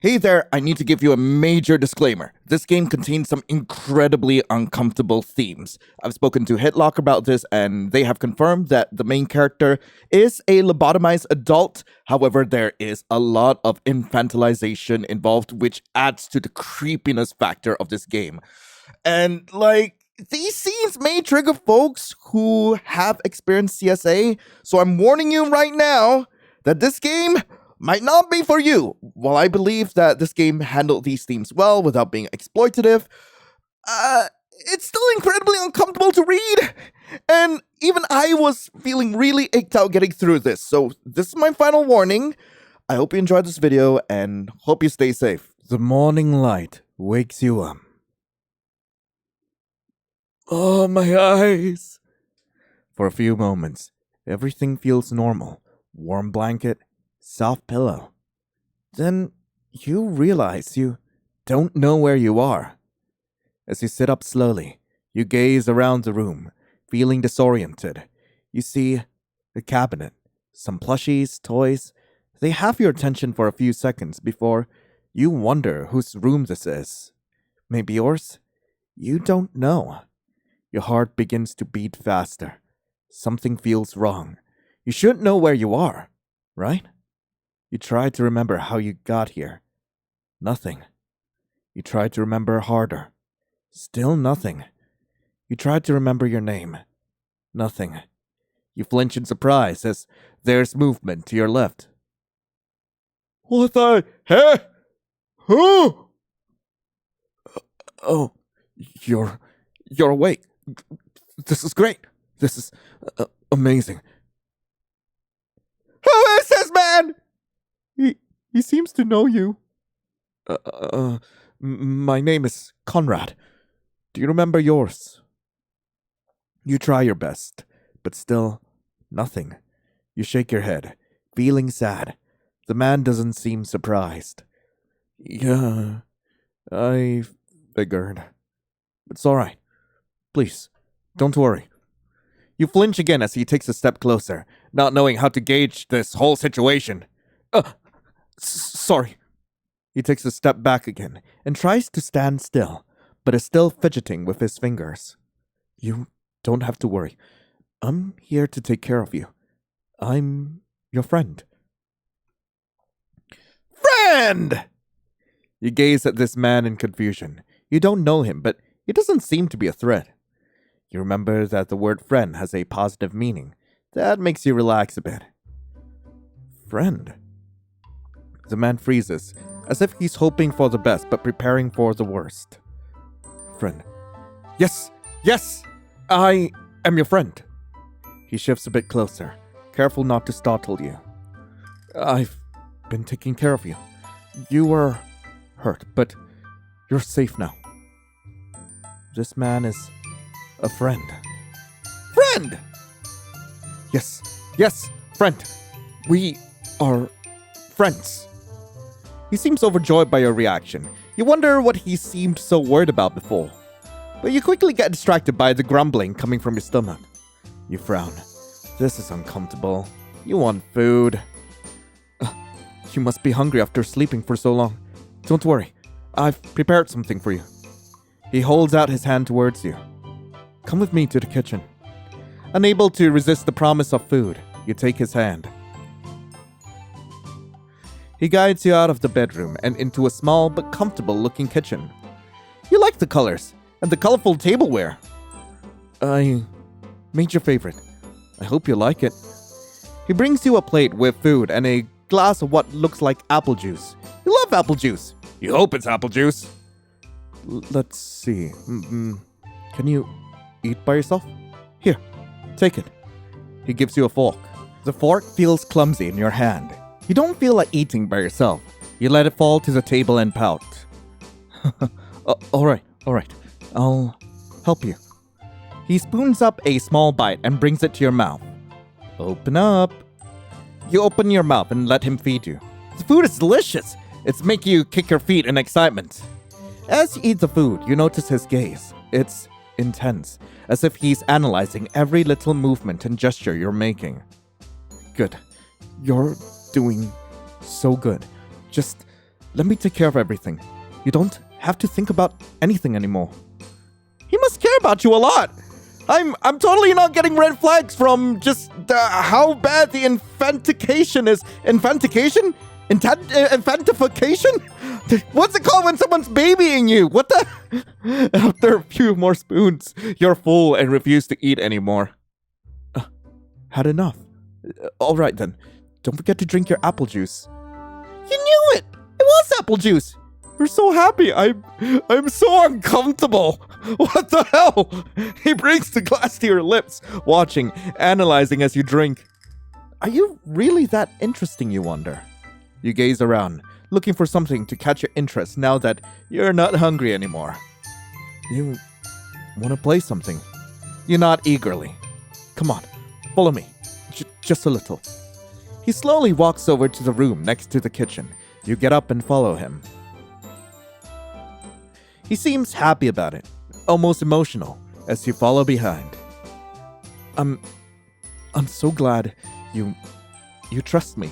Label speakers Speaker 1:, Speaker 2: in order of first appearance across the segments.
Speaker 1: Hey there, I need to give you a major disclaimer. This game contains some incredibly uncomfortable themes. I've spoken to Hitlock about this, and they have confirmed that the main character is a lobotomized adult. However, there is a lot of infantilization involved, which adds to the creepiness factor of this game. And, these scenes may trigger folks who have experienced CSA, so I'm warning you right now that this game might not be for you. While I believe that this game handled these themes well without being exploitative, it's still incredibly uncomfortable to read. And even I was feeling really icked out getting through this. So this is my final warning. I hope you enjoyed this video and hope you stay safe. The morning light wakes you up. Oh, my eyes. For a few moments, everything feels normal. Warm blanket, soft pillow. Then you realize you don't know where you are. As you sit up slowly, you gaze around the room, feeling disoriented. You see a cabinet, some plushies, toys. They have your attention for a few seconds before you wonder whose room this is. Maybe yours? You don't know. Your heart begins to beat faster. Something feels wrong. You should know where you are, right? You try to remember how you got here. Nothing. You try to remember harder. Still nothing. You try to remember your name. Nothing. You flinch in surprise as there's movement to your left. What the heck? Who? Oh, you're awake. This is great. This is amazing. Who is this man? He seems to know you. My name is Conrad. Do you remember yours? You try your best, but still nothing. You shake your head, feeling sad. The man doesn't seem surprised. Yeah, I figured. It's all right. Please, don't worry. You flinch again as he takes a step closer, not knowing how to gauge this whole situation. Sorry. He takes a step back again and tries to stand still, but is still fidgeting with his fingers. You don't have to worry. I'm here to take care of you. I'm your friend. Friend! You gaze at this man in confusion. You don't know him, but he doesn't seem to be a threat. You remember that the word friend has a positive meaning. That makes you relax a bit. Friend? The man freezes, as if he's hoping for the best but preparing for the worst. Friend. Yes, I am your friend. He shifts a bit closer, careful not to startle you. I've been taking care of you. You were hurt, but you're safe now. This man is a friend. Friend! Yes, friend. We are friends. He seems overjoyed by your reaction. You wonder what he seemed so worried about before. But you quickly get distracted by the grumbling coming from your stomach. You frown. This is uncomfortable. You want food. You must be hungry after sleeping for so long. Don't worry. I've prepared something for you. He holds out his hand towards you. Come with me to the kitchen. Unable to resist the promise of food, you take his hand. He guides you out of the bedroom and into a small but comfortable-looking kitchen. You like the colors and the colorful tableware. I made your favorite. I hope you like it. He brings you a plate with food and a glass of what looks like apple juice. You love apple juice. You hope it's apple juice. Let's see. Can you eat by yourself? Here, take it. He gives you a fork. The fork feels clumsy in your hand. You don't feel like eating by yourself. You let it fall to the table and pout. All right. I'll help you. He spoons up a small bite and brings it to your mouth. Open up. You open your mouth and let him feed you. The food is delicious. It's making you kick your feet in excitement. As you eat the food, you notice his gaze. It's intense, as if he's analyzing every little movement and gesture you're making. Good. You're doing so good. Just let me take care of everything. You don't have to think about anything anymore. He must care about you a lot. I'm totally not getting red flags from just how bad the infantication is. Infantication? Infantification? What's it called when someone's babying you? What the? After a few more spoons, you're full and refuse to eat anymore. Had enough. All right then. Don't forget to drink your apple juice. You knew it! It was apple juice! You're so happy. I'm so uncomfortable. What the hell? He brings the glass to your lips, watching, analyzing as you drink. Are you really that interesting, you wonder? You gaze around, looking for something to catch your interest now that you're not hungry anymore. You want to play something? You nod eagerly. Come on, follow me. Just a little. He slowly walks over to the room next to the kitchen. You get up and follow him. He seems happy about it, almost emotional, as you follow behind. I'm so glad you trust me.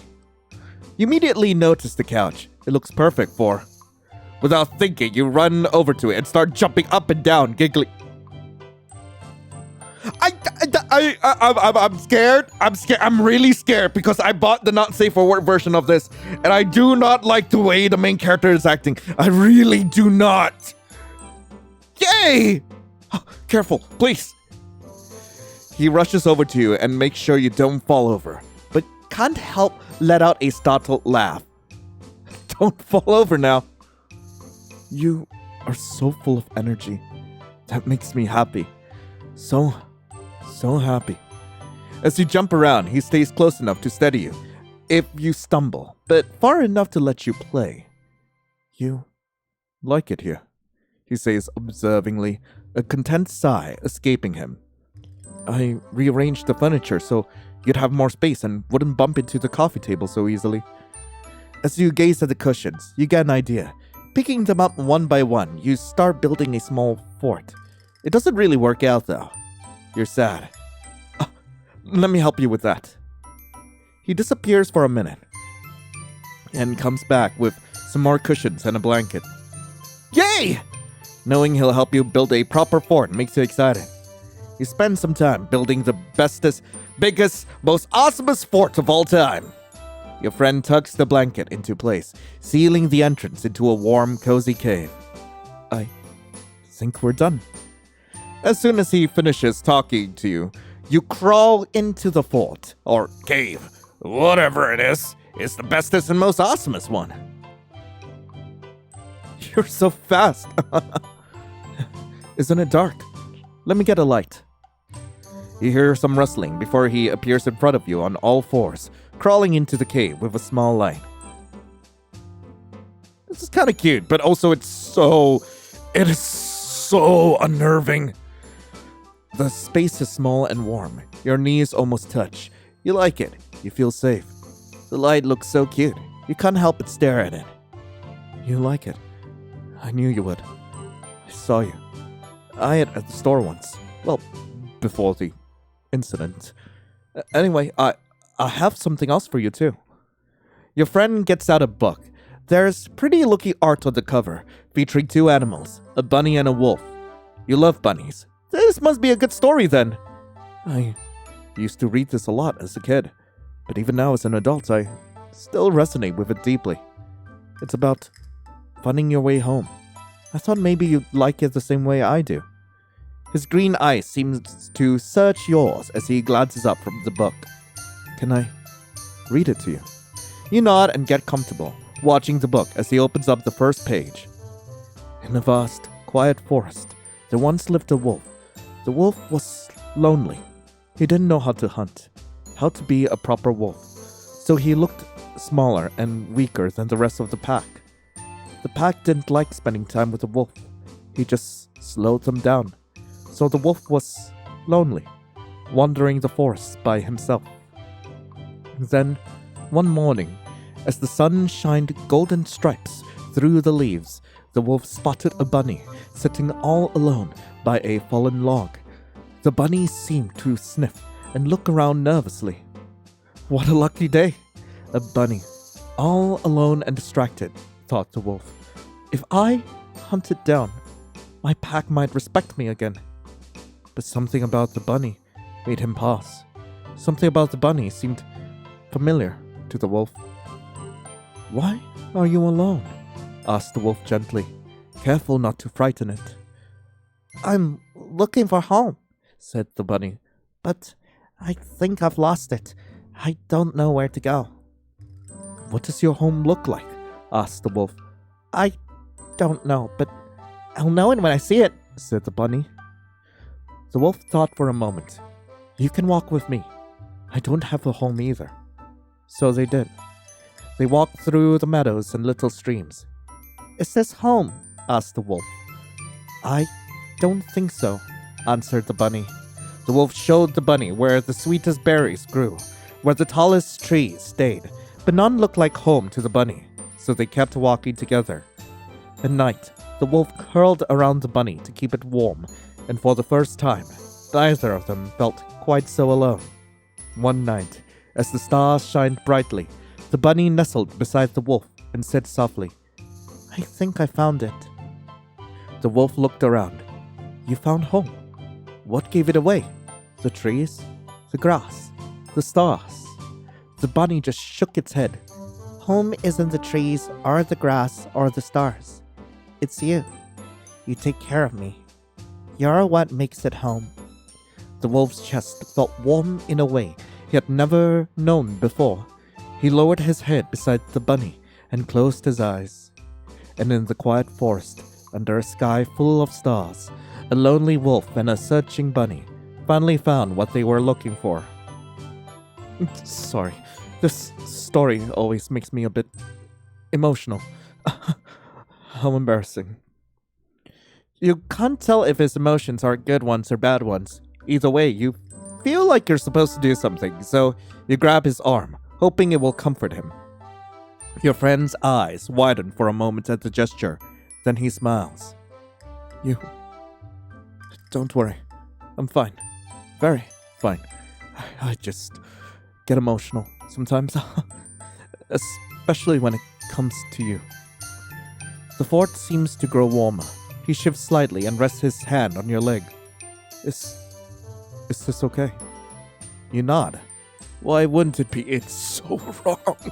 Speaker 1: You immediately notice the couch. It looks perfect for... Without thinking, you run over to it and start jumping up and down, giggling. I'm scared. I'm really scared because I bought the not safe for work version of this, and I do not like the way the main character is acting. I really do not. Yay! Oh, careful, please. He rushes over to you and makes sure you don't fall over, but can't help let out a startled laugh. Don't fall over now. You are so full of energy. That makes me happy. So happy. As you jump around, he stays close enough to steady you if you stumble, but far enough to let you play. You like it here, he says observingly, a content sigh escaping him. I rearranged the furniture so you'd have more space and wouldn't bump into the coffee table so easily. As you gaze at the cushions, you get an idea. Picking them up one by one, you start building a small fort. It doesn't really work out though. You're sad. Let me help you with that. He disappears for a minute and comes back with some more cushions and a blanket. Yay! Knowing he'll help you build a proper fort makes you excited. You spend some time building the bestest, biggest, most awesomest fort of all time. Your friend tucks the blanket into place, sealing the entrance into a warm, cozy cave. I think we're done. As soon as he finishes talking to you, you crawl into the fort, or cave, whatever it is. It's the bestest and most awesomest one. You're so fast. Isn't it dark? Let me get a light. You hear some rustling before he appears in front of you on all fours, crawling into the cave with a small light. This is kind of cute, but also it is so unnerving. The space is small and warm. Your knees almost touch. You like it. You feel safe. The light looks so cute. You can't help but stare at it. You like it. I knew you would. I saw you. I had at the store once. Well, before the incident. Anyway, I have something else for you too. Your friend gets out a book. There's pretty looking art on the cover, featuring two animals, a bunny and a wolf. You love bunnies. This must be a good story then. I used to read this a lot as a kid, but even now as an adult, I still resonate with it deeply. It's about finding your way home. I thought maybe you'd like it the same way I do. His green eyes seems to search yours as he glances up from the book. Can I read it to you? You nod and get comfortable, watching the book as he opens up the first page. In a vast, quiet forest, there once lived a wolf. The wolf was lonely. He didn't know how to hunt, how to be a proper wolf. So he looked smaller and weaker than the rest of the pack. The pack didn't like spending time with the wolf. He just slowed them down. So the wolf was lonely, wandering the forest by himself. Then, one morning, as the sun shined golden stripes through the leaves, the wolf spotted a bunny sitting all alone by a fallen log. The bunny seemed to sniff and look around nervously. What a lucky day! A bunny, all alone and distracted, thought the wolf. If I hunt it down, my pack might respect me again. But something about the bunny made him pause. Something about the bunny seemed familiar to the wolf. Why are you alone? Asked the wolf gently, careful not to frighten it. I'm looking for home, said the bunny, but I think I've lost it. I don't know where to go. What does your home look like? Asked the wolf. I don't know, but I'll know it when I see it, said the bunny. The wolf thought for a moment. You can walk with me. I don't have a home either. So they did. They walked through the meadows and little streams. Is this home? Asked the wolf. I don't think so, answered the bunny. The wolf showed the bunny where the sweetest berries grew, where the tallest trees stayed, but none looked like home to the bunny, so they kept walking together. At night, the wolf curled around the bunny to keep it warm, and for the first time, neither of them felt quite so alone. One night, as the stars shined brightly, the bunny nestled beside the wolf and said softly, I think I found it. The wolf looked around. You found home. What gave it away? The trees? The grass? The stars? The bunny just shook its head. Home isn't the trees or the grass or the stars. It's you. You take care of me. You're what makes it home. The wolf's chest felt warm in a way he had never known before. He lowered his head beside the bunny and closed his eyes. And in the quiet forest, under a sky full of stars, a lonely wolf and a searching bunny finally found what they were looking for. Sorry, this story always makes me a bit emotional. How embarrassing. You can't tell if his emotions are good ones or bad ones. Either way, you feel like you're supposed to do something, so you grab his arm, hoping it will comfort him. Your friend's eyes widen for a moment at the gesture, then he smiles. Don't worry. I'm fine. Very fine. I just get emotional sometimes, especially when it comes to you. The fort seems to grow warmer. He shifts slightly and rests his hand on your leg. Is this okay? You nod. Why wouldn't it be? It's so wrong.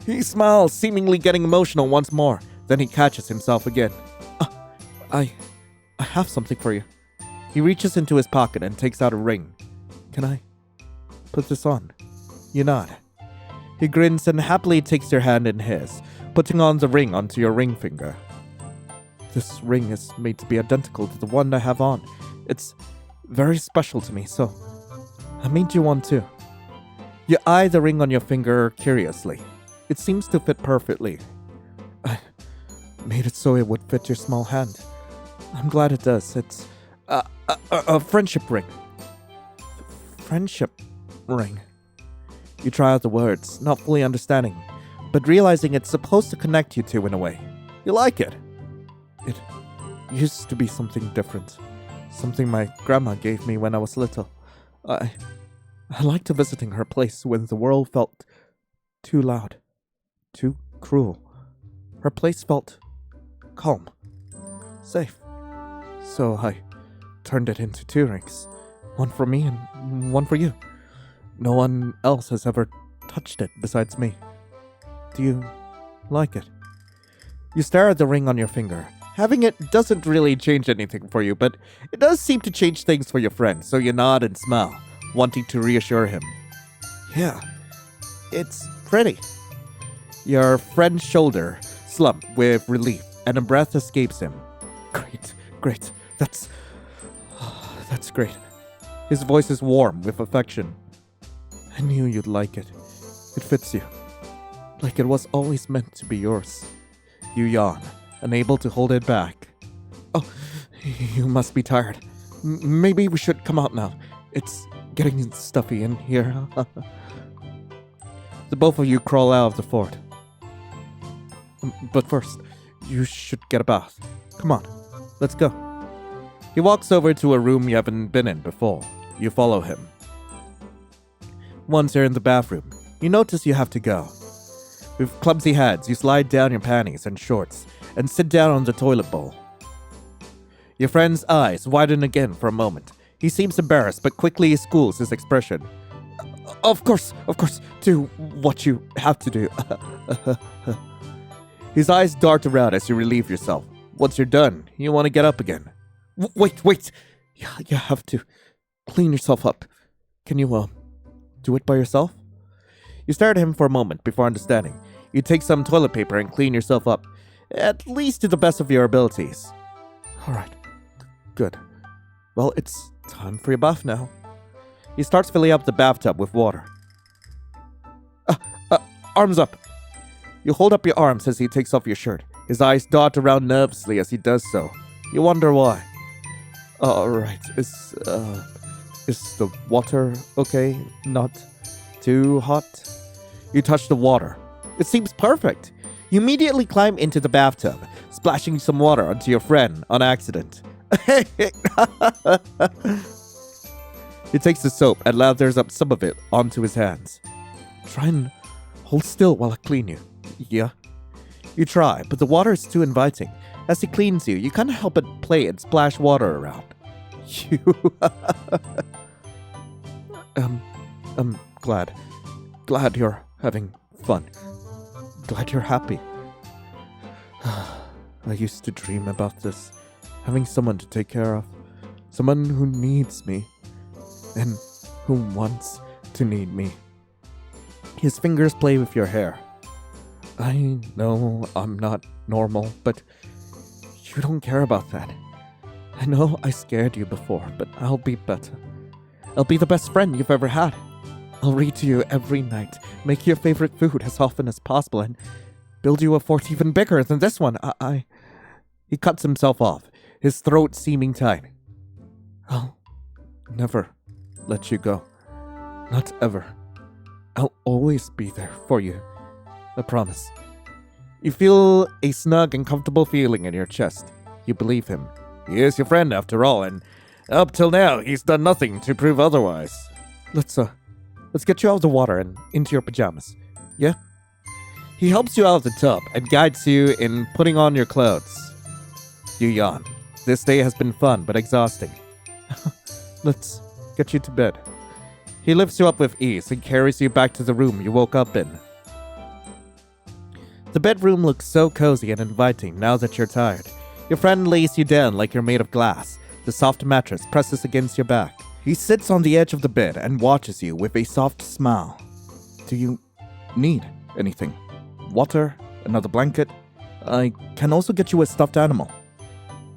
Speaker 1: He smiles, seemingly getting emotional once more. Then he catches himself again. I have something for you. He reaches into his pocket and takes out a ring. Can I put this on? You nod. He grins and happily takes your hand in his, putting on the ring onto your ring finger. This ring is made to be identical to the one I have on. It's very special to me, so I made you one too. You eye the ring on your finger curiously. It seems to fit perfectly. I made it so it would fit your small hand. I'm glad it does. It's a friendship ring. Friendship ring. You try out the words, not fully understanding, but realizing it's supposed to connect you two in a way. You like it. It used to be something different. Something my grandma gave me when I was little. I liked visiting her place when the world felt too loud, too cruel. Her place felt calm, safe. So I turned it into 2 rings. One for me and one for you. No one else has ever touched it besides me. Do you like it? You stare at the ring on your finger. Having it doesn't really change anything for you, but it does seem to change things for your friend, so you nod and smile, wanting to reassure him. Yeah, it's pretty. Your friend's shoulder slumped with relief, and a breath escapes him. Great. That's great. His voice is warm with affection. I knew you'd like it. It fits you. Like it was always meant to be yours. You yawn, unable to hold it back. Oh, you must be tired. Maybe we should come out now. It's getting stuffy in here. The both of you crawl out of the fort. But first, you should get a bath. Come on, let's go. He walks over to a room you haven't been in before. You follow him. Once you're in the bathroom, you notice you have to go. With clumsy hands, you slide down your panties and shorts and sit down on the toilet bowl. Your friend's eyes widen again for a moment. He seems embarrassed, but quickly schools his expression. Of course, do what you have to do. His eyes dart around as you relieve yourself. Once you're done, you want to get up again. Wait. You have to clean yourself up. Can you, do it by yourself? You stare at him for a moment before understanding. You take some toilet paper and clean yourself up, at least to the best of your abilities. Alright, good. Well, it's time for your bath now. He starts filling up the bathtub with water. Arms up. You hold up your arms as he takes off your shirt. His eyes dart around nervously as he does so. You wonder why. Alright, is the water okay? Not too hot? You touch the water. It seems perfect. You immediately climb into the bathtub, splashing some water onto your friend on accident. He takes the soap and lathers up some of it onto his hands. Try and hold still while I clean you. Yeah? You try, but the water is too inviting. As he cleans you, you can't help but play and splash water around. You... I'm glad you're having fun. Glad you're happy. I used to dream about this. Having someone to take care of. Someone who needs me. And who wants to need me. His fingers play with your hair. I know I'm not normal, but you don't care about that. I know I scared you before, but I'll be better. I'll be the best friend you've ever had. I'll read to you every night, make your favorite food as often as possible, and build you a fort even bigger than this one. He cuts himself off, his throat seeming tight. I'll never let you go. Not ever. I'll always be there for you. I promise. You feel a snug and comfortable feeling in your chest. You believe him. He is your friend after all, and up till now, he's done nothing to prove otherwise. Let's get you out of the water and into your pajamas. Yeah? He helps you out of the tub and guides you in putting on your clothes. You yawn. This day has been fun, but exhausting. Let's get you to bed. He lifts you up with ease and carries you back to the room you woke up in. The bedroom looks so cozy and inviting now that you're tired. Your friend lays you down like you're made of glass. The soft mattress presses against your back. He sits on the edge of the bed and watches you with a soft smile. Do you need anything? Water? Another blanket? I can also get you a stuffed animal.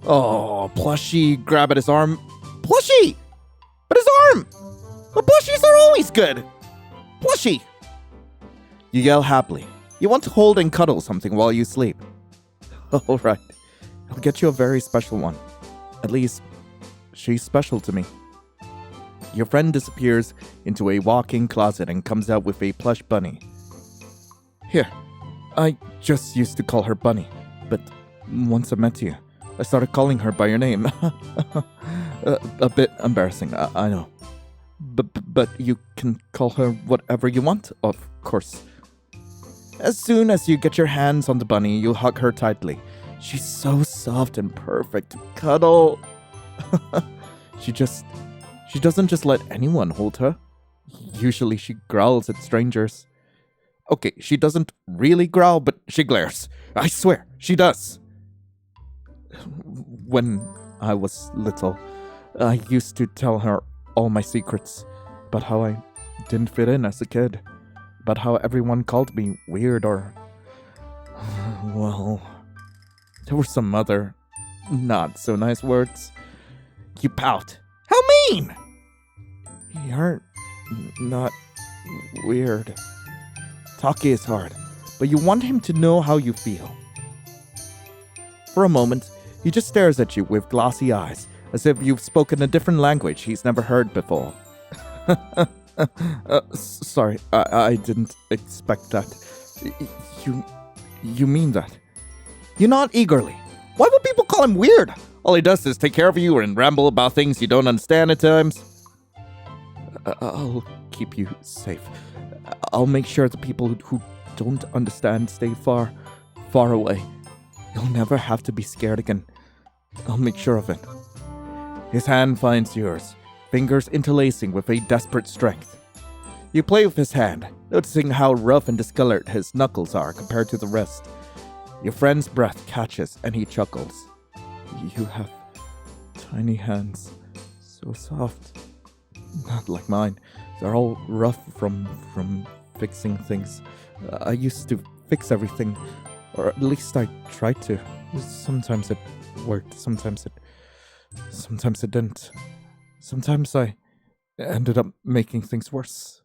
Speaker 1: Oh, Plushie, grab at his arm. Plushie! But his arm! The plushies are always good! Plushie! You yell happily. You want to hold and cuddle something while you sleep. Alright. I'll get you a very special one. At least, she's special to me. Your friend disappears into a walk-in closet and comes out with a plush bunny. Here, I just used to call her Bunny, but once I met you, I started calling her by your name. A bit embarrassing, I know. But you can call her whatever you want, of course. As soon as you get your hands on the bunny, you hug her tightly. She's so soft and perfect to cuddle. She doesn't just let anyone hold her. Usually she growls at strangers. Okay, she doesn't really growl, but she glares. I swear, she does. When I was little, I used to tell her all my secrets about how I didn't fit in as a kid, about how everyone called me weird or... well... there were some other not so nice words. You pout. How mean! You're not weird. Talking is hard, but you want him to know how you feel. For a moment, he just stares at you with glossy eyes, as if you've spoken a different language he's never heard before. Sorry, I didn't expect that. You mean that? You nod eagerly. Why would people call him weird? All he does is take care of you and ramble about things you don't understand at times. I'll keep you safe. I'll make sure the people who don't understand, stay far, far away. You'll never have to be scared again. I'll make sure of it. His hand finds yours, fingers interlacing with a desperate strength. You play with his hand, noticing how rough and discolored his knuckles are compared to the rest. Your friend's breath catches and he chuckles. You have tiny hands, so soft. Not like mine. They're all rough from fixing things. I used to fix everything, or at least I tried to. Sometimes it worked, sometimes it didn't. Sometimes I ended up making things worse.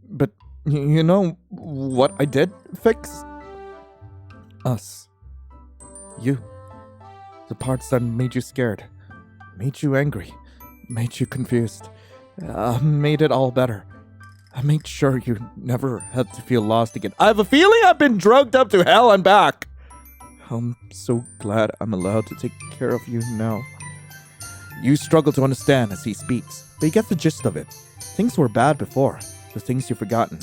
Speaker 1: But you know what I did fix? Us. You. The parts that made you scared, made you angry, made you confused. Made it all better. I made sure you never had to feel lost again. I have a feeling I've been drugged up to hell and back. I'm so glad I'm allowed to take care of you now. You struggle to understand as he speaks, but you get the gist of it. Things were bad before, the things you've forgotten.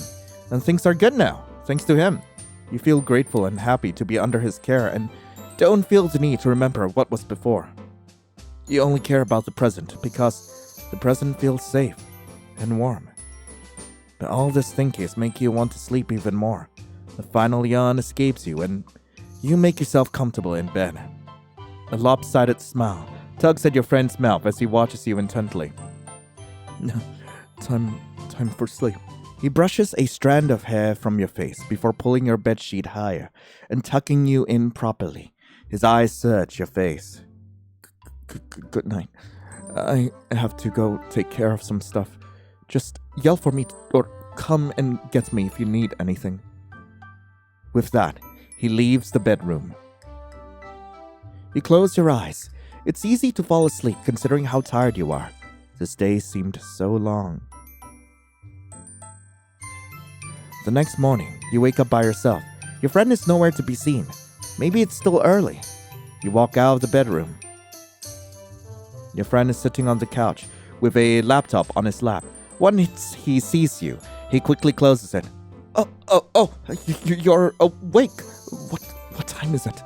Speaker 1: And things are good now, thanks to him. You feel grateful and happy to be under his care and don't feel the need to remember what was before. You only care about the present because the present feels safe and warm. But all this thinking is making you want to sleep even more. The final yawn escapes you and you make yourself comfortable in bed. A lopsided smile tugs at your friend's mouth as he watches you intently. Time for sleep. He brushes a strand of hair from your face before pulling your bedsheet higher and tucking you in properly. His eyes search your face. Good night. I have to go take care of some stuff. Just yell for me or come and get me if you need anything. With that, he leaves the bedroom. You close your eyes. It's easy to fall asleep considering how tired you are. This day seemed so long. The next morning, you wake up by yourself. Your friend is nowhere to be seen. Maybe it's still early. You walk out of the bedroom. Your friend is sitting on the couch with a laptop on his lap. Once he sees you, he quickly closes it. You're awake. What time is it?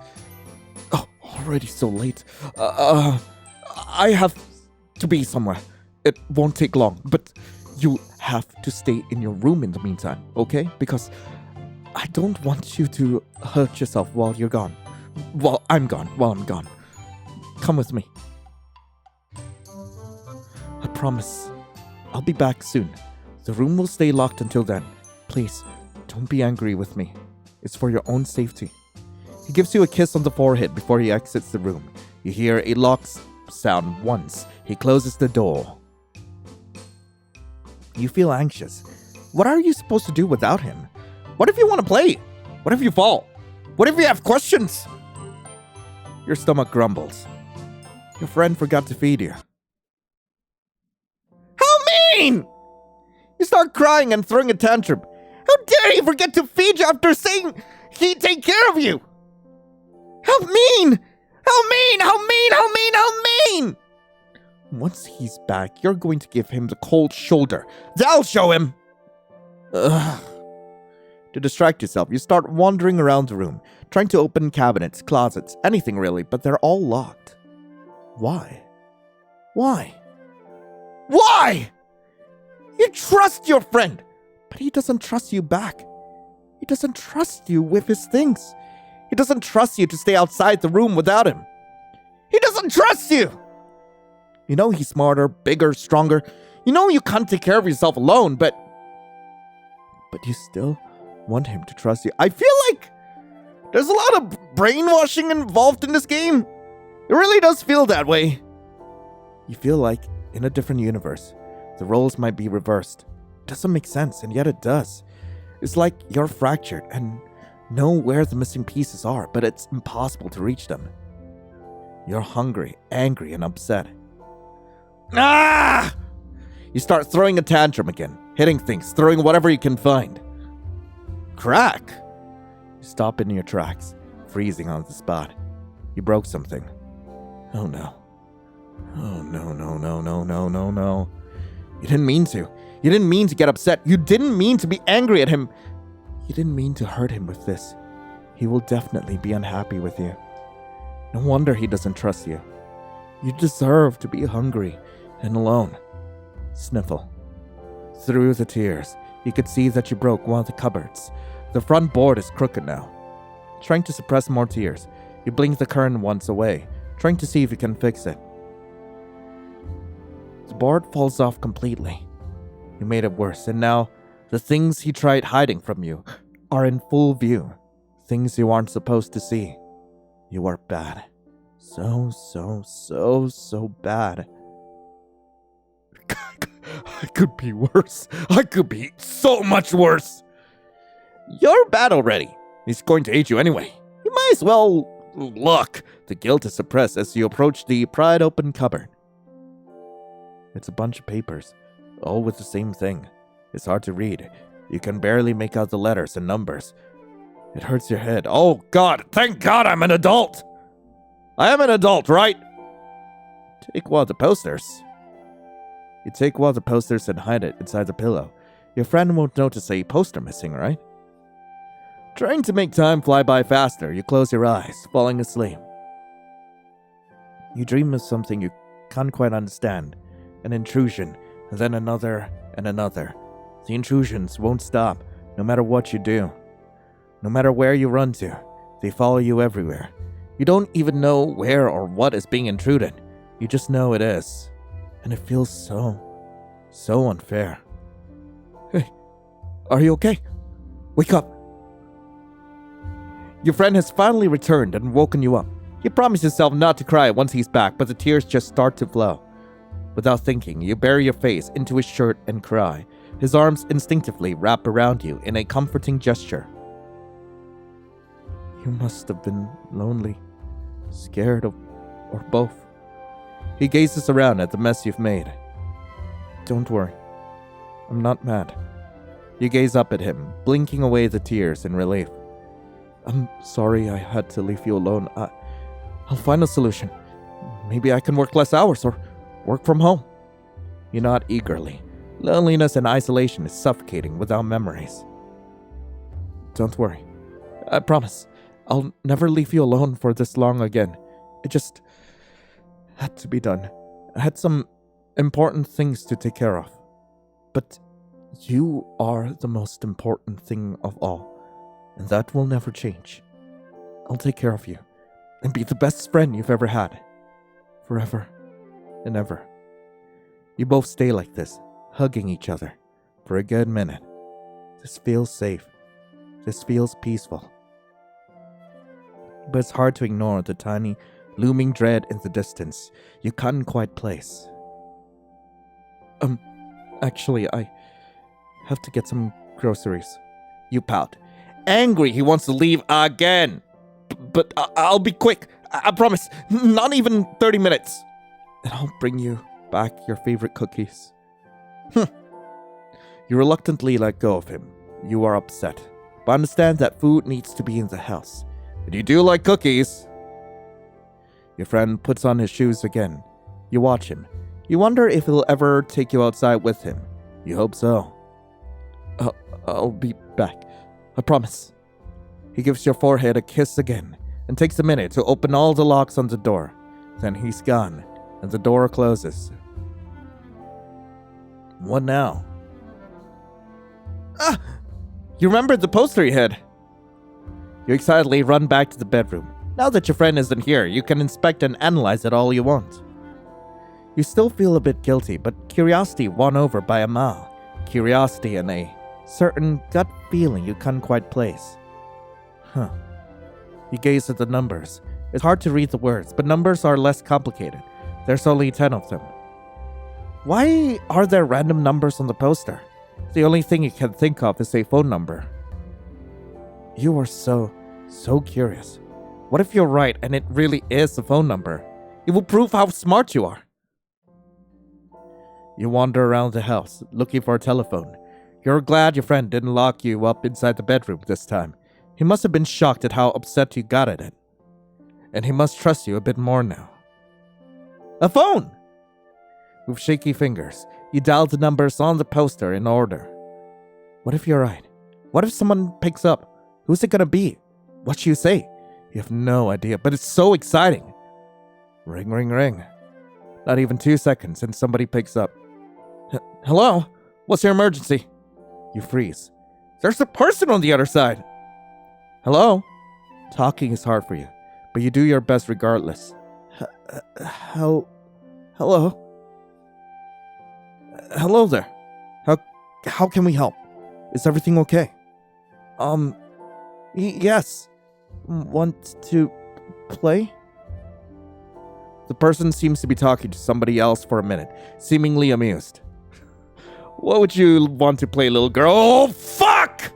Speaker 1: Oh, already so late. I have to be somewhere. It won't take long, but you have to stay in your room in the meantime, okay? Because I don't want you to hurt yourself while you're gone. While I'm gone. Come with me. I promise. I'll be back soon. The room will stay locked until then. Please, don't be angry with me. It's for your own safety. He gives you a kiss on the forehead before he exits the room. You hear a lock sound once. He closes the door. You feel anxious. What are you supposed to do without him? What if you want to play? What if you fall? What if you have questions? Your stomach grumbles. Your friend forgot to feed you. How mean! You start crying and throwing a tantrum. How dare he forget to feed you after saying he'd take care of you? How mean! How mean! How mean! How mean! How mean! Once he's back, you're going to give him the cold shoulder. That'll show him! Ugh. To distract yourself, you start wandering around the room, trying to open cabinets, closets, anything really, but they're all locked. Why? Why? Why? You trust your friend, but he doesn't trust you back. He doesn't trust you with his things. He doesn't trust you to stay outside the room without him. He doesn't trust you! You know he's smarter, bigger, stronger. You know you can't take care of yourself alone, but you still want him to trust you. I feel like there's a lot of brainwashing involved in this game. It really does feel that way. You feel like in a different universe, the roles might be reversed. It doesn't make sense, and yet it does. It's like you're fractured and know where the missing pieces are, but it's impossible to reach them. You're hungry, angry, and upset. Ah! You start throwing a tantrum again, hitting things, throwing whatever you can find. Crack! You stop in your tracks, freezing on the spot. You broke something. Oh no. Oh no. You didn't mean to. You didn't mean to get upset. You didn't mean to be angry at him. You didn't mean to hurt him with this. He will definitely be unhappy with you. No wonder he doesn't trust you. You deserve to be hungry and alone. Sniffle. Through the tears, you could see that you broke one of the cupboards. The front board is crooked now. Trying to suppress more tears, you blink the curtain once away, trying to see if you can fix it. The board falls off completely. You made it worse, and now the things he tried hiding from you are in full view. Things you aren't supposed to see. You are bad. So bad. I could be worse. I could be so much worse. You're bad already. He's going to hate you anyway. You might as well look. The guilt is suppressed as you approach the pried open cupboard. It's a bunch of papers, all with the same thing. It's hard to read. You can barely make out the letters and numbers. It hurts your head. Oh God, thank God I'm an adult. I am an adult, right? Take one of the posters. You take one of the posters and hide it inside the pillow. Your friend won't notice a poster missing, right? Trying to make time fly by faster, you close your eyes, falling asleep. You dream of something you can't quite understand. An intrusion, and then another and another. The intrusions won't stop, no matter what you do. No matter where you run to, they follow you everywhere. You don't even know where or what is being intruded. You just know it is. And it feels so unfair. Hey, are you okay? Wake up. Your friend has finally returned and woken you up. You promise yourself not to cry once he's back, but the tears just start to flow. Without thinking, you bury your face into his shirt and cry. His arms instinctively wrap around you in a comforting gesture. You must have been lonely, scared, or both. He gazes around at the mess you've made. Don't worry. I'm not mad. You gaze up at him, blinking away the tears in relief. I'm sorry I had to leave you alone. I'll find a solution. Maybe I can work less hours or work from home. You nod eagerly. Loneliness and isolation is suffocating without memories. Don't worry. I promise. I'll never leave you alone for this long again. It just had to be done. I had some important things to take care of. But you are the most important thing of all, and that will never change. I'll take care of you and be the best friend you've ever had. Forever and ever. You both stay like this, hugging each other for a good minute. This feels safe. This feels peaceful. But it's hard to ignore the tiny, looming dread in the distance you can't quite place. Actually, I have to get some groceries. You pout. Angry he wants to leave again. But I'll be quick. I promise. Not even 30 minutes. And I'll bring you back your favorite cookies. You reluctantly let go of him. You are upset, but understand that food needs to be in the house. And you do like cookies. Your friend puts on his shoes again. You watch him. You wonder if he'll ever take you outside with him. You hope so. I'll be back. I promise. He gives your forehead a kiss again and takes a minute to open all the locks on the door. Then he's gone and the door closes. What now? You remembered the poster you had. You excitedly run back to the bedroom. Now that your friend isn't here, you can inspect and analyze it all you want. You still feel a bit guilty, but curiosity won over by a mile. Curiosity and a certain gut feeling you can't quite place. You gaze at the numbers. It's hard to read the words, but numbers are less complicated. There's only 10 of them. Why are there random numbers on the poster? The only thing you can think of is a phone number. You are so curious. What if you're right and it really is a phone number? It will prove how smart you are. You wander around the house, looking for a telephone. You're glad your friend didn't lock you up inside the bedroom this time. He must have been shocked at how upset you got at it. And he must trust you a bit more now. A phone! With shaky fingers, You dial the numbers on the poster in order. What if you're right? What if someone picks up? Who's it gonna be? What should you say? You have no idea, but it's so exciting. Ring, ring, ring. Not even 2 seconds and somebody picks up. Hello? What's your emergency? You freeze. There's a person on the other side. Hello? Talking is hard for you, but you do your best regardless. Hello? Hello there. How can we help? Is everything okay? Yes. Want to play? The person seems to be talking to somebody else for a minute, seemingly amused. What would you want to play, little girl? Oh, fuck!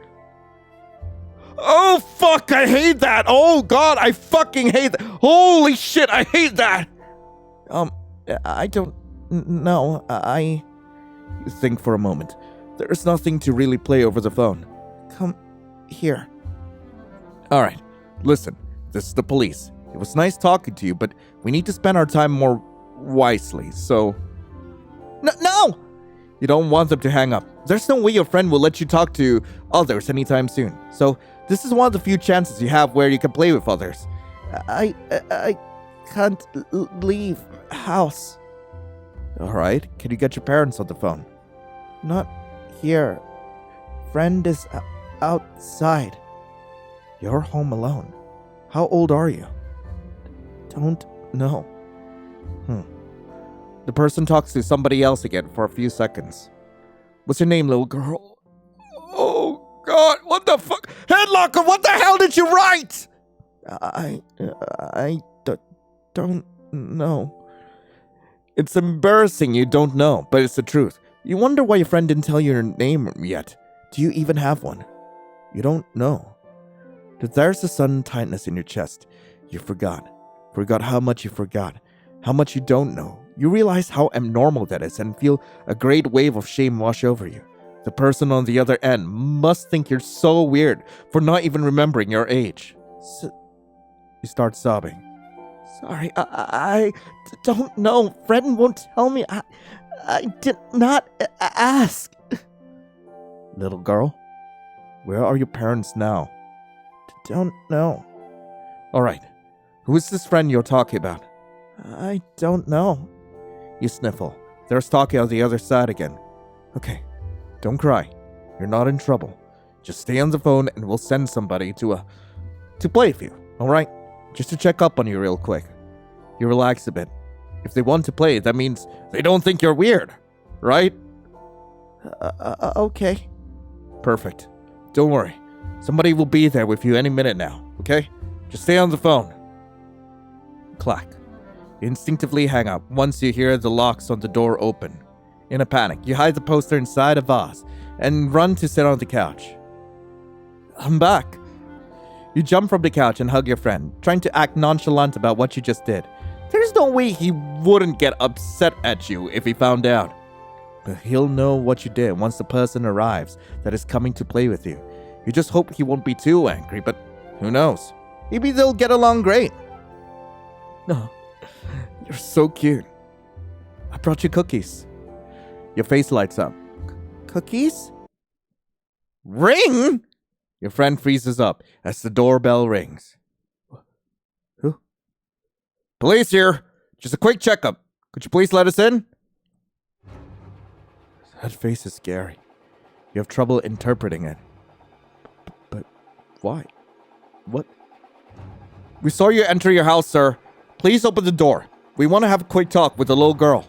Speaker 1: Oh, fuck, I hate that! Oh, God, I fucking hate that! Holy shit, I hate that! I don't know. You think for a moment. There's nothing to really play over the phone. Come here. Alright, listen, this is the police. It was nice talking to you, but we need to spend our time more wisely, so... No! You don't want them to hang up. There's no way your friend will let you talk to others anytime soon. So, this is one of the few chances you have where you can play with others. I can't leave house. Alright, can you get your parents on the phone? Not here. Friend is outside. You're home alone. How old are you? Don't know. The person talks to somebody else again for a few seconds. What's your name, little girl? Oh, God, what the fuck? Headlocker, what the hell did you write? I don't know. It's embarrassing you don't know, but it's the truth. You wonder why your friend didn't tell you your name yet. Do you even have one? You don't know. There's a sudden tightness in your chest. You forgot. Forgot how much you forgot. How much you don't know. You realize how abnormal that is and feel a great wave of shame wash over you. The person on the other end must think you're so weird for not even remembering your age. You start sobbing. Sorry, I don't know. Friend won't tell me. I did not ask. Little girl, where are your parents now? Don't know. Alright, who is this friend you're talking about? I don't know. You sniffle. There's talking on the other side again. Okay, don't cry. You're not in trouble. Just stay on the phone and we'll send somebody to play with you, alright? Just to check up on you real quick. You relax a bit. If they want to play, that means they don't think you're weird, right? Okay. Perfect. Don't worry. Somebody will be there with you any minute now, okay? Just stay on the phone. Clack. You instinctively hang up once you hear the locks on the door open. In a panic, you hide the poster inside a vase and run to sit on the couch. I'm back. You jump from the couch and hug your friend, trying to act nonchalant about what you just did. There's no way he wouldn't get upset at you if he found out. But he'll know what you did once the person arrives that is coming to play with you. You just hope he won't be too angry, but who knows? Maybe they'll get along great. No, you're so cute. I brought you cookies. Your face lights up. Cookies? Ring? Your friend freezes up as the doorbell rings. Who? Police here. Just a quick checkup. Could you please let us in? That face is scary. You have trouble interpreting it. But why? What? We saw you enter your house, sir. Please open the door. We want to have a quick talk with the little girl.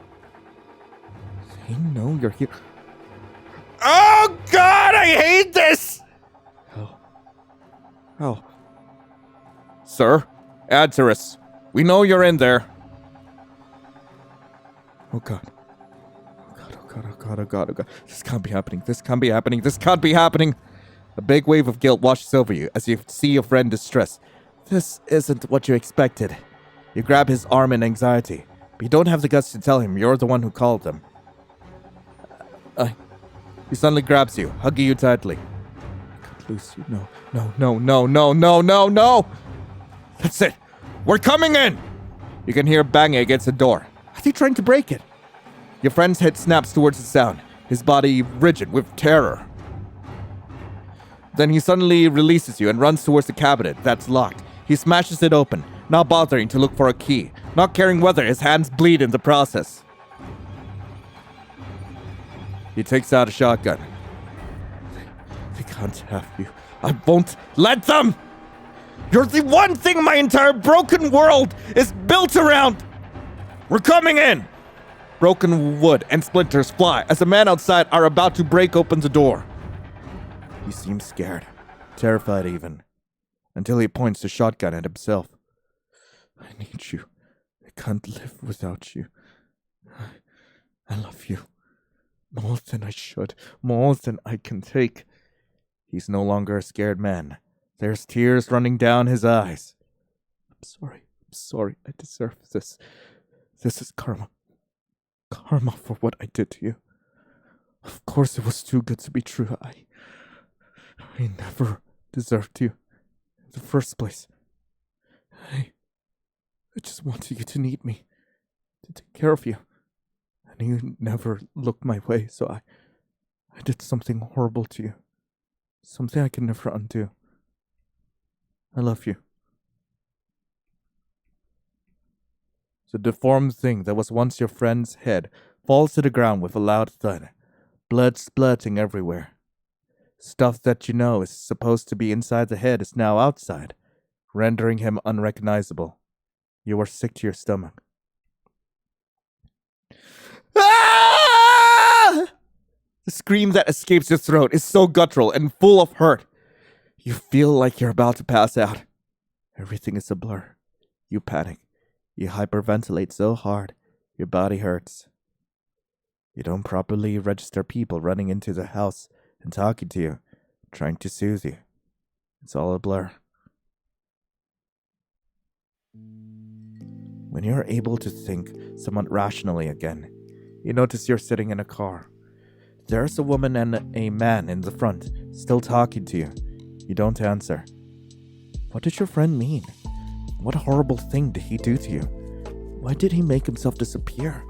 Speaker 1: They know you're here. Oh, God, I hate this! Oh. Sir, answer us. We know you're in there. Oh, God. Oh, God. This can't be happening. A big wave of guilt washes over you as you see your friend distressed. This isn't what you expected. You grab his arm in anxiety, but you don't have the guts to tell him you're the one who called them. He suddenly grabs you, hugging you tightly. I can't lose you. No. That's it. We're coming in. You can hear banging against the door. Are they trying to break it? Your friend's head snaps towards the sound, his body rigid with terror. Then he suddenly releases you and runs towards the cabinet that's locked. He smashes it open, not bothering to look for a key, not caring whether his hands bleed in the process. He takes out a shotgun. They can't have you. I won't let them! You're the one thing my entire broken world is built around! We're coming in! Broken wood and splinters fly as the men outside are about to break open the door. He seems scared, terrified even, until he points the shotgun at himself. I need you. I can't live without you. I love you. More than I should, more than I can take. He's no longer a scared man. There's tears running down his eyes. I'm sorry, I deserve this. This is karma. Karma for what I did to you. Of course it was too good to be true. I never deserved you in the first place. I just wanted you to need me, to take care of you. And you never looked my way, so I did something horrible to you. Something I can never undo. I love you. The deformed thing that was once your friend's head falls to the ground with a loud thud, blood splurting everywhere. Stuff that you know is supposed to be inside the head is now outside, rendering him unrecognizable. You are sick to your stomach. Ah! The scream that escapes your throat is so guttural and full of hurt. You feel like you're about to pass out. Everything is a blur. You panic. You hyperventilate so hard, your body hurts. You don't properly register people running into the house and talking to you, trying to soothe you. It's all a blur. When you're able to think somewhat rationally again, you notice you're sitting in a car. There's a woman and a man in the front, still talking to you. You don't answer. What did your friend mean? What horrible thing did he do to you? Why did he make himself disappear?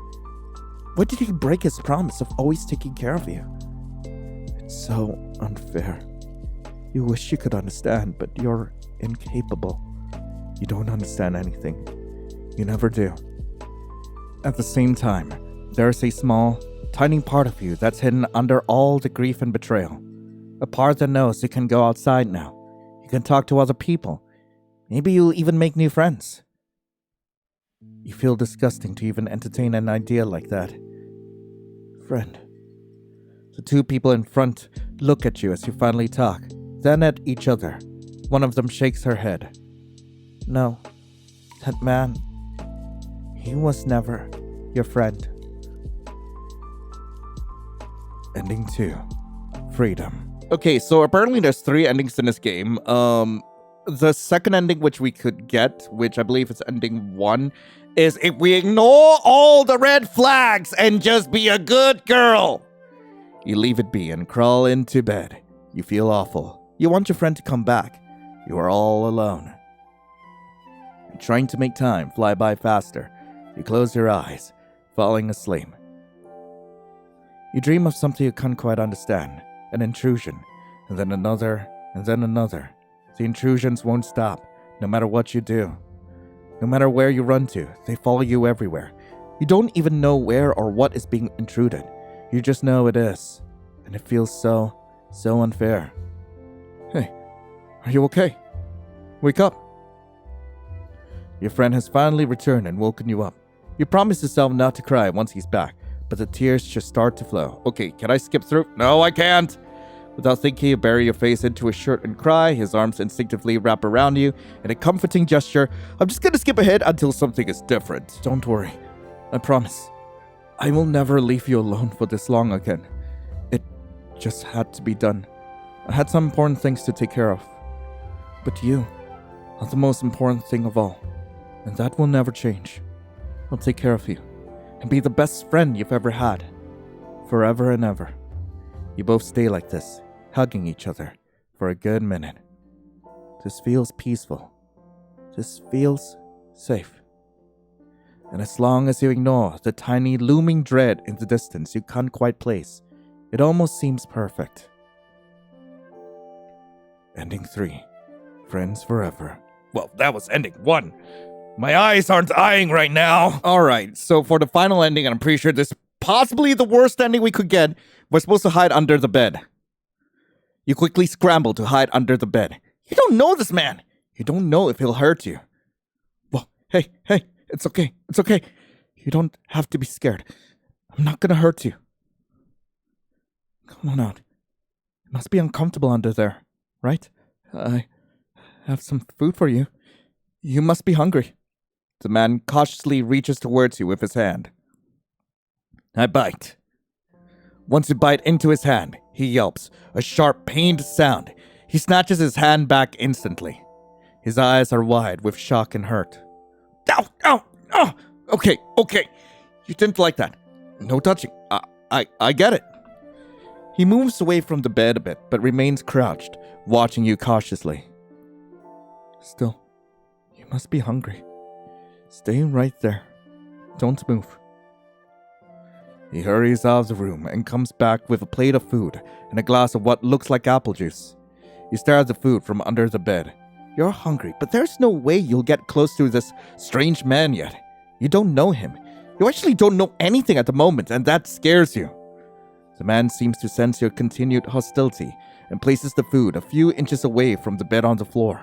Speaker 1: Why did he break his promise of always taking care of you? It's so unfair. You wish you could understand, but you're incapable. You don't understand anything. You never do. At the same time, there's a small, tiny part of you that's hidden under all the grief and betrayal. A part that knows you can go outside now. You can talk to other people. Maybe you'll even make new friends. You feel disgusting to even entertain an idea like that. Friend. The two people in front look at you as you finally talk, then at each other. One of them shakes her head. No, that man, he was never your friend. Ending 2. Freedom. Okay, so apparently there's 3 endings in this game. The second ending which we could get, which I believe is ending 1, is if we ignore all the red flags and just be a good girl. You leave it be and crawl into bed. You feel awful. You want your friend to come back. You are all alone. Trying to make time fly by faster. You close your eyes, falling asleep. You dream of something you can't quite understand. An intrusion, and then another, and then another. The intrusions won't stop, no matter what you do. No matter where you run to, they follow you everywhere. You don't even know where or what is being intruded. You just know it is. And it feels so unfair. Hey, are you okay? Wake up. Your friend has finally returned and woken you up. You promise yourself not to cry once he's back, but the tears just start to flow. Okay, can I skip through? No, I can't. Without thinking, you bury your face into his shirt and cry. His arms instinctively wrap around you in a comforting gesture. I'm just gonna skip ahead until something is different. Don't worry. I promise. I will never leave you alone for this long again. It just had to be done. I had some important things to take care of. But you are the most important thing of all. And that will never change. I'll take care of you. And be the best friend you've ever had. Forever and ever. You both stay like this, hugging each other, for a good minute. This feels peaceful. This feels safe. And as long as you ignore the tiny looming dread in the distance you can't quite place, it almost seems perfect. Ending 3. Friends forever. Well, that was ending 1. My eyes aren't eyeing right now. Alright, so for the final ending, and I'm pretty sure this is possibly the worst ending we could get, we're supposed to hide under the bed. You quickly scramble to hide under the bed. You don't know this man. You don't know if he'll hurt you. Well, hey, it's okay. It's okay. You don't have to be scared. I'm not gonna hurt you. Come on out. It must be uncomfortable under there, right? I have some food for you. You must be hungry. The man cautiously reaches towards you with his hand. I bite. Once you bite into his hand, he yelps, a sharp, pained sound. He snatches his hand back instantly. His eyes are wide with shock and hurt. Ow! Ow! Oh! Okay. You didn't like that. No touching. I get it. He moves away from the bed a bit, but remains crouched, watching you cautiously. Still, you must be hungry. Stay right there. Don't move. He hurries out of the room and comes back with a plate of food and a glass of what looks like apple juice. You stare at the food from under the bed. You're hungry, but there's no way you'll get close to this strange man yet. You don't know him. You actually don't know anything at the moment, and that scares you. The man seems to sense your continued hostility and places the food a few inches away from the bed on the floor.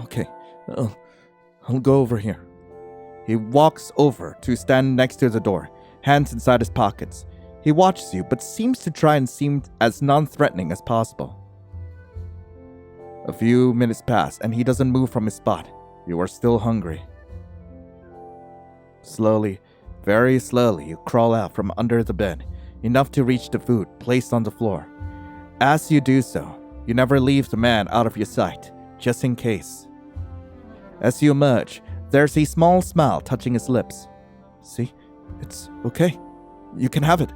Speaker 1: Okay, I'll go over here. He walks over to stand next to the door, hands inside his pockets. He watches you, but seems to try and seem as non-threatening as possible. A few minutes pass, and he doesn't move from his spot. You are still hungry. Slowly, very slowly, you crawl out from under the bed, enough to reach the food placed on the floor. As you do so, you never leave the man out of your sight, just in case. As you emerge, there's a small smile touching his lips. See? It's okay. You can have it.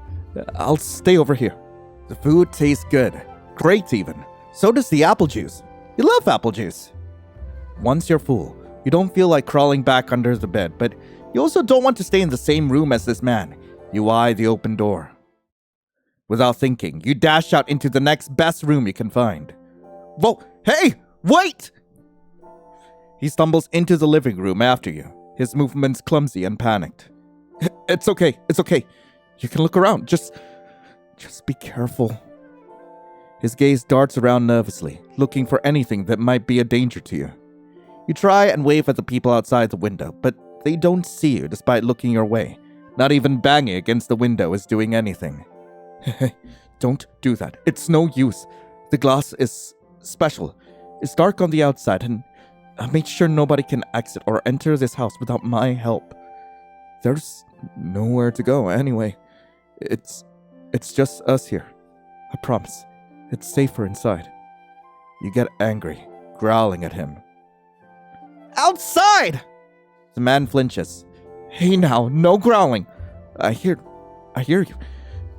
Speaker 1: I'll stay over here. The food tastes good. Great even. So does the apple juice. You love apple juice. Once you're full, you don't feel like crawling back under the bed, but you also don't want to stay in the same room as this man. You eye the open door. Without thinking, you dash out into the next best room you can find. Whoa! Hey! Wait! He stumbles into the living room after you, his movements clumsy and panicked. It's okay. You can look around. Just be careful. His gaze darts around nervously, looking for anything that might be a danger to you. You try and wave at the people outside the window, but they don't see you despite looking your way. Not even banging against the window is doing anything. Hey, don't do that. It's no use. The glass is special. It's dark on the outside, and I made sure nobody can exit or enter this house without my help. There's nowhere to go anyway. It's just us here. I promise. It's safer inside. You get angry, growling at him. Outside! The man flinches. Hey now, no growling. I hear you.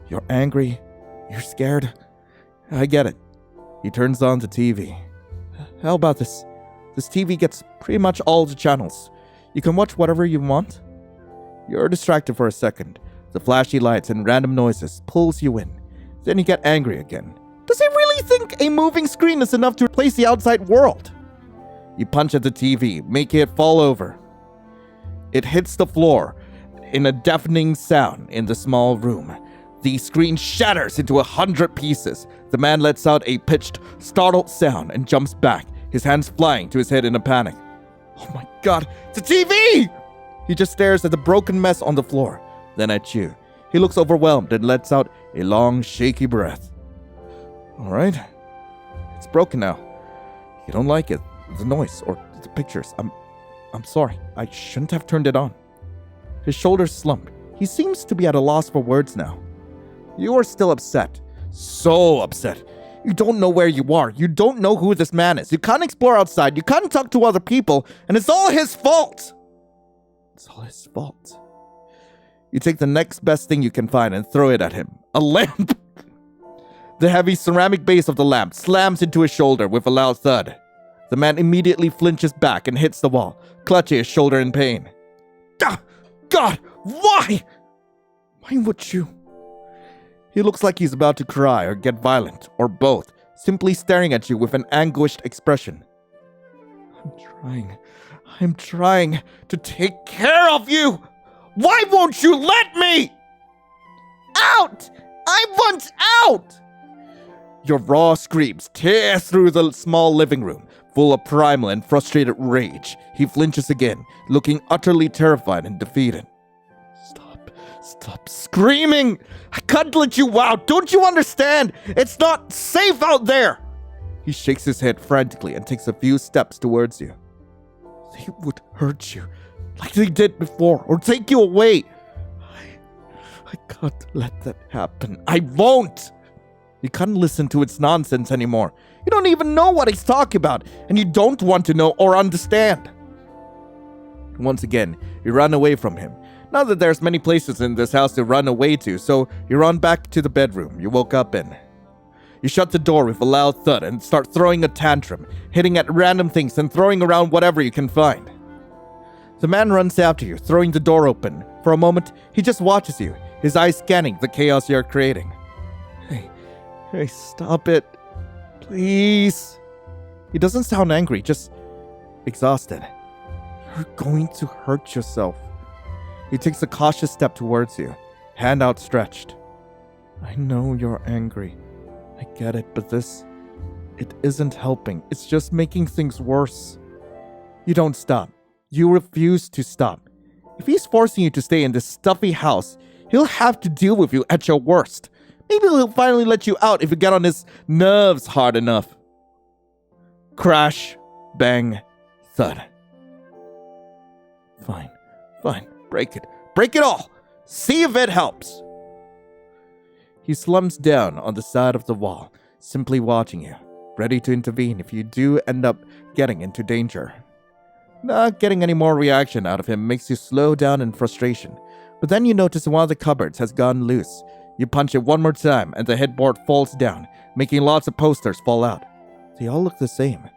Speaker 1: You're angry. You're scared. I get it. He turns on the TV. How about this? This TV gets pretty much all the channels. You can watch whatever you want. You're distracted for a second. The flashy lights and random noises pulls you in. Then you get angry again. Does he really think a moving screen is enough to replace the outside world? You punch at the TV, making it fall over. It hits the floor in a deafening sound in the small room. The screen shatters into 100 pieces. The man lets out a pitched, startled sound and jumps back, his hands flying to his head in a panic. Oh my god, it's a TV! He just stares at the broken mess on the floor, then at you. He looks overwhelmed and lets out a long, shaky breath. Alright, it's broken now. You don't like it, the noise, or the pictures. I'm sorry, I shouldn't have turned it on. His shoulders slump. He seems to be at a loss for words now. You are still upset. So upset. You don't know where you are. You don't know who this man is. You can't explore outside. You can't talk to other people. And it's all his fault. It's all his fault. You take the next best thing you can find and throw it at him. A lamp. The heavy ceramic base of the lamp slams into his shoulder with a loud thud. The man immediately flinches back and hits the wall, clutching his shoulder in pain. Ah! God! Why? Why would you? He looks like he's about to cry or get violent, or both, simply staring at you with an anguished expression. I'm trying to take care of you! Why won't you let me? Out! I want out! Your raw screams tear through the small living room, full of primal and frustrated rage. He flinches again, looking utterly terrified and defeated. Stop screaming! I can't let you out! Don't you understand? It's not safe out there! He shakes his head frantically and takes a few steps towards you. They would hurt you, like they did before, or take you away. I can't let that happen. I won't! You can't listen to its nonsense anymore. You don't even know what he's talking about, and you don't want to know or understand. Once again, you run away from him. Not that there's many places in this house to run away to, so you run back to the bedroom you woke up in. You shut the door with a loud thud and start throwing a tantrum, hitting at random things and throwing around whatever you can find. The man runs after you, throwing the door open. For a moment, he just watches you, his eyes scanning the chaos you're creating. Hey, stop it. Please. He doesn't sound angry, just exhausted. You're going to hurt yourself. He takes a cautious step towards you, hand outstretched. I know you're angry. I get it, but it isn't helping. It's just making things worse. You don't stop. You refuse to stop. If he's forcing you to stay in this stuffy house, he'll have to deal with you at your worst. Maybe he'll finally let you out if you get on his nerves hard enough. Crash, bang, thud. Fine. Break it all. See if it helps. He slumps down on the side of the wall, simply watching you, ready to intervene if you do end up getting into danger. Not getting any more reaction out of him makes you slow down in frustration, but then you notice one of the cupboards has gone loose. You punch it one more time and the headboard falls down, making lots of posters fall out. They all look the same.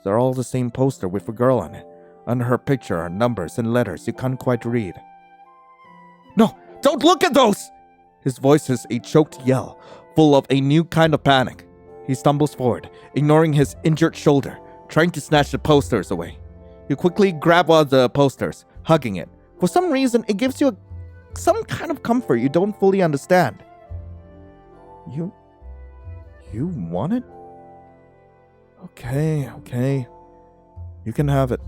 Speaker 1: They're all the same poster with a girl on it. Under her picture are numbers and letters you can't quite read. No, don't look at those! His voice is a choked yell, full of a new kind of panic. He stumbles forward, ignoring his injured shoulder, trying to snatch the posters away. You quickly grab one of the posters, hugging it. For some reason, it gives you some kind of comfort you don't fully understand. You want it? Okay. You can have it.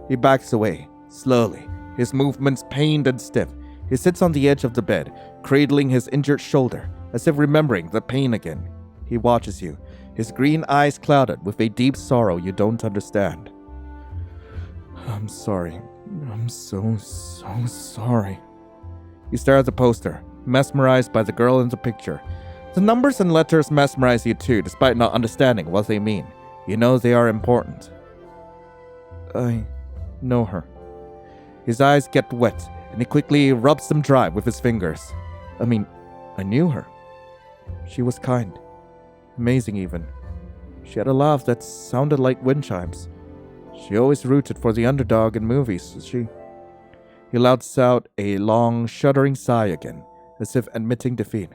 Speaker 1: He backs away, slowly, his movements pained and stiff. He sits on the edge of the bed, cradling his injured shoulder, as if remembering the pain again. He watches you, his green eyes clouded with a deep sorrow you don't understand. I'm sorry. I'm so sorry. You stare at the poster, mesmerized by the girl in the picture. The numbers and letters mesmerize you too, despite not understanding what they mean. You know they are important. I know her. His eyes get wet, and he quickly rubs them dry with his fingers. I knew her. She was kind. Amazing even. She had a laugh that sounded like wind chimes. She always rooted for the underdog in movies. He lets out a long, shuddering sigh again, as if admitting defeat.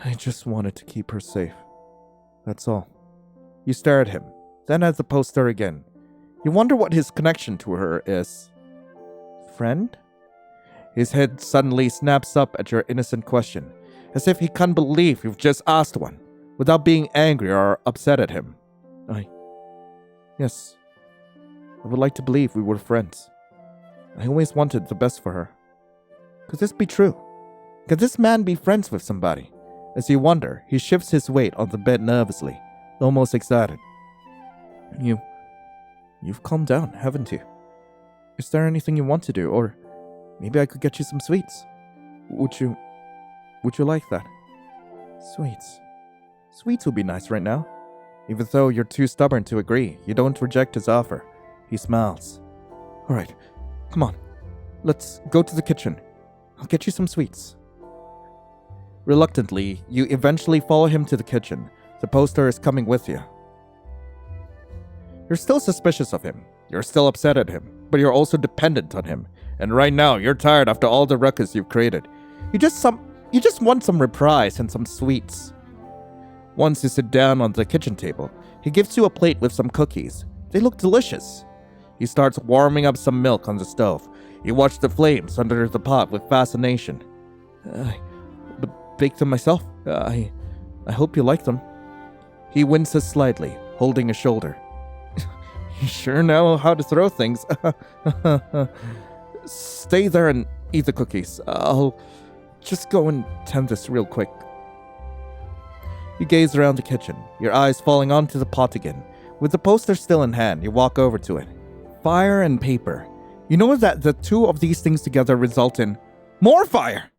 Speaker 1: I just wanted to keep her safe. That's all. You stare at him, then at the poster again. You wonder what his connection to her is. Friend? His head suddenly snaps up at your innocent question, as if he can't believe you've just asked one, without being angry or upset at him. Yes. I would like to believe we were friends. I always wanted the best for her. Could this be true? Could this man be friends with somebody? As you wonder, he shifts his weight on the bed nervously, almost excited. You've calmed down, haven't you? Is there anything you want to do, or maybe I could get you some sweets? Would you like that? Sweets. Sweets would be nice right now. Even though you're too stubborn to agree, you don't reject his offer. He smiles. All right, come on. Let's go to the kitchen. I'll get you some sweets. Reluctantly, you eventually follow him to the kitchen. The poster is coming with you. You're still suspicious of him. You're still upset at him, but you're also dependent on him. And right now, you're tired after all the ruckus you've created. You just want some reprise and some sweets. Once you sit down on the kitchen table, he gives you a plate with some cookies. They look delicious. He starts warming up some milk on the stove. You watch the flames under the pot with fascination. Baked them myself. I hope you like them. He winces slightly, holding a shoulder. You sure know how to throw things. Stay there and eat the cookies. I'll just go and tend this real quick. You gaze around the kitchen, your eyes falling onto the pot again. With the poster still in hand, you walk over to it. Fire and paper. You know that the two of these things together result in more fire.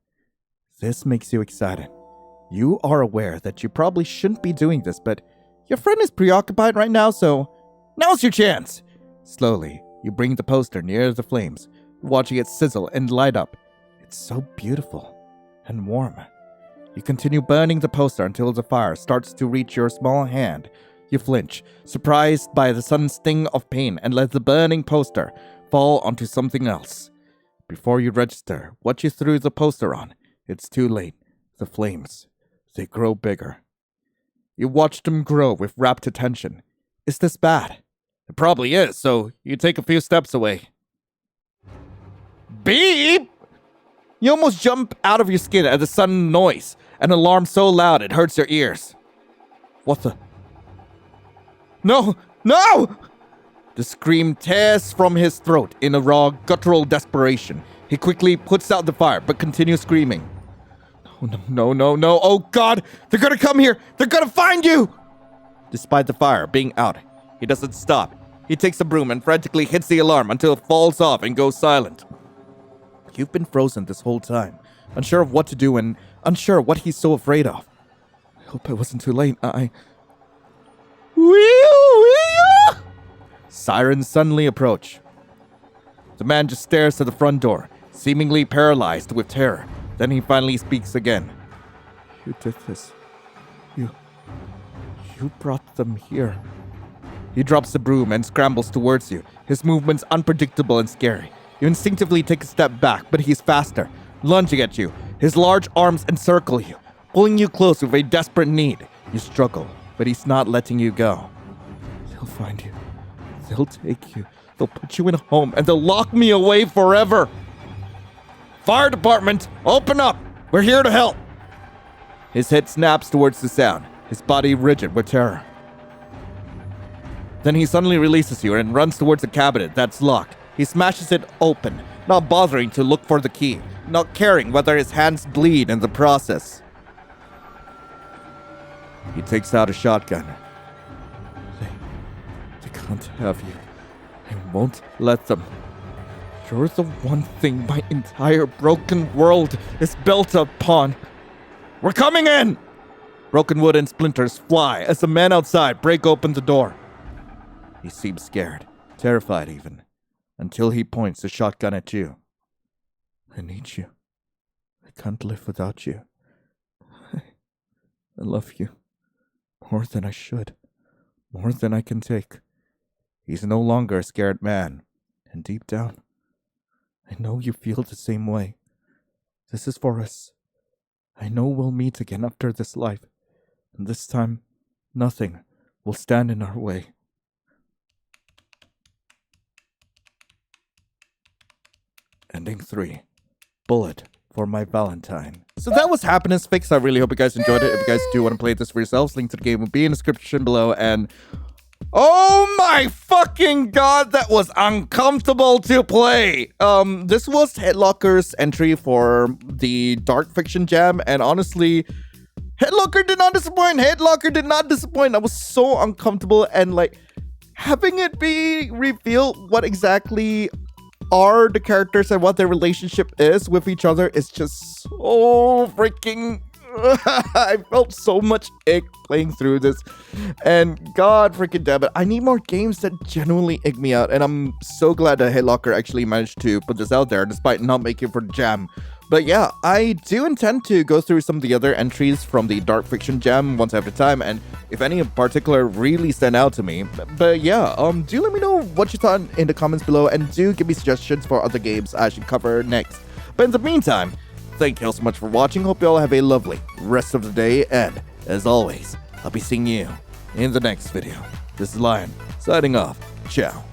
Speaker 1: This makes you excited. You are aware that you probably shouldn't be doing this, but your friend is preoccupied right now, so now's your chance. Slowly, you bring the poster near the flames, watching it sizzle and light up. It's so beautiful and warm. You continue burning the poster until the fire starts to reach your small hand. You flinch, surprised by the sudden sting of pain, and let the burning poster fall onto something else. Before you register what you threw the poster on, it's too late. The flames, they grow bigger. You watch them grow with rapt attention. Is this bad? It probably is, so you take a few steps away. Beep! You almost jump out of your skin at the sudden noise, an alarm so loud it hurts your ears. What the? No! No! The scream tears from his throat in a raw, guttural desperation. He quickly puts out the fire, but continues screaming. No. Oh God! They're gonna come here! They're gonna find you! Despite the fire being out, he doesn't stop. He takes a broom and frantically hits the alarm until it falls off and goes silent. You've been frozen this whole time, unsure of what to do and unsure what he's so afraid of. I hope it wasn't too late. Sirens suddenly approach. The man just stares at the front door, seemingly paralyzed with terror. Then he finally speaks again. You did this. You brought them here. He drops the broom and scrambles towards you, his movements unpredictable and scary. You instinctively take a step back, but he's faster, lunging at you. His large arms encircle you, pulling you close with a desperate need. You struggle, but he's not letting you go. They'll find you. They'll take you. They'll put you in a home, and they'll lock me away forever. Fire department, open up! We're here to help! His head snaps towards the sound, his body rigid with terror. Then he suddenly releases you and runs towards a cabinet that's locked. He smashes it open, not bothering to look for the key, not caring whether his hands bleed in the process. He takes out a shotgun. They can't have you. I won't let them. You're the one thing my entire broken world is built upon. We're coming in! Broken wood and splinters fly as the men outside break open the door. He seems scared, terrified even, until he points the shotgun at you. I need you. I can't live without you. I love you. More than I should. More than I can take. He's no longer a scared man. And deep down, I know you feel the same way. This is for us. I know we'll meet again after this life. And this time, nothing will stand in our way. Ending 3. Bullet for my Valentine. So that was Happiness Fix. I really hope you guys enjoyed it. If you guys do want to play this for yourselves, link to the game will be in the description below. And oh my fucking god, that was uncomfortable to play. This was Headlocker's entry for the Dark Fiction Jam, and honestly, Headlocker did not disappoint. Headlocker did not disappoint. I was so uncomfortable, and like having it be revealed what exactly are the characters and what their relationship is with each other is just so freaking I felt so much ick playing through this, and god freaking damn it, I need more games that genuinely ick me out, and I'm so glad that Headlocker actually managed to put this out there despite not making it for the jam. But yeah, I do intend to go through some of the other entries from the Dark Fiction Jam once at a time, and if any in particular really stand out to me. But yeah, do let me know what you thought in the comments below, and do give me suggestions for other games I should cover next. But in the meantime, thank you all so much for watching. Hope you all have a lovely rest of the day, and as always, I'll be seeing you in the next video. This is Lion, signing off. Ciao.